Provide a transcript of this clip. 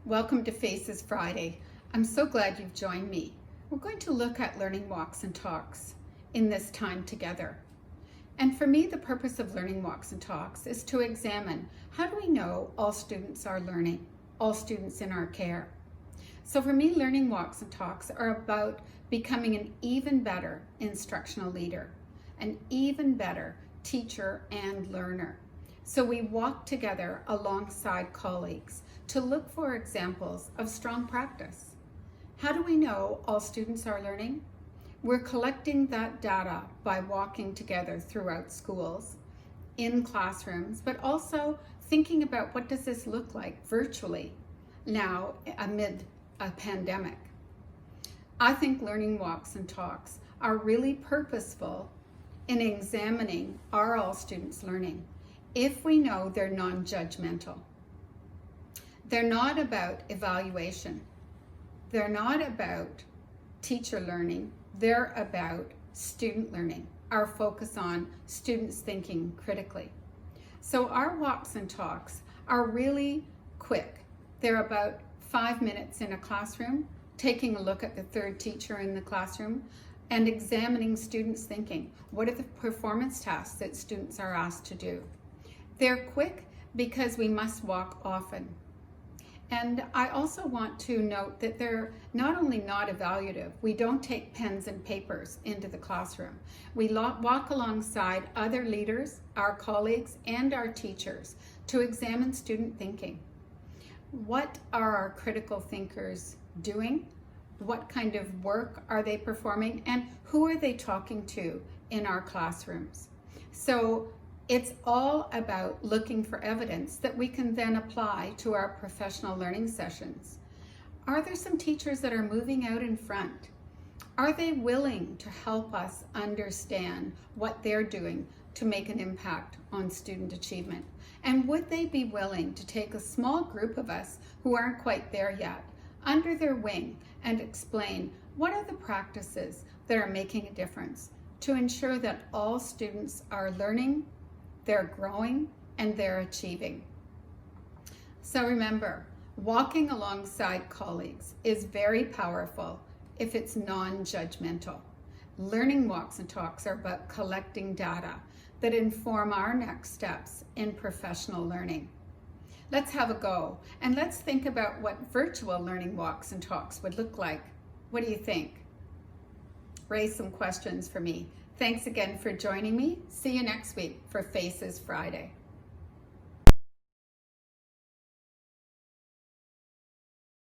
Welcome to Faces Friday. I'm so glad you've joined me. We're going to look at learning walks and talks in this time together. And for me, the purpose of learning walks and talks is to examine how do we know all students are learning, all students in our care. So for me, learning walks and talks are about becoming an even better instructional leader, an even better teacher and learner. So we walk together alongside colleagues to look for examples of strong practice. How do we know all students are learning? We're collecting that data by walking together throughout schools, in classrooms, but also thinking about what does this look like virtually now amid a pandemic. I think learning walks and talks are really purposeful in examining are all students learning if we know they're non-judgmental. They're not about evaluation. They're not about teacher learning. They're about student learning, our focus on students thinking critically. So our walks and talks are really quick. They're about 5 minutes in a classroom, taking a look at the third teacher in the classroom and examining students' thinking. What are the performance tasks that students are asked to do? They're quick because we must walk often. And I also want to note that they're not only not evaluative, we don't take pens and papers into the classroom. We walk alongside other leaders, our colleagues, and our teachers to examine student thinking. What are our critical thinkers doing? What kind of work are they performing? And who are they talking to in our classrooms? So it's all about looking for evidence that we can then apply to our professional learning sessions. Are there some teachers that are moving out in front? Are they willing to help us understand what they're doing to make an impact on student achievement? And would they be willing to take a small group of us who aren't quite there yet under their wing and explain what are the practices that are making a difference to ensure that all students are learning, they're growing, and they're achieving. So remember, walking alongside colleagues is very powerful if it's non-judgmental. Learning walks and talks are about collecting data that inform our next steps in professional learning. Let's have a go, and let's think about what virtual learning walks and talks would look like. What do you think? Raise some questions for me. Thanks again for joining me. See you next week for Faces Friday.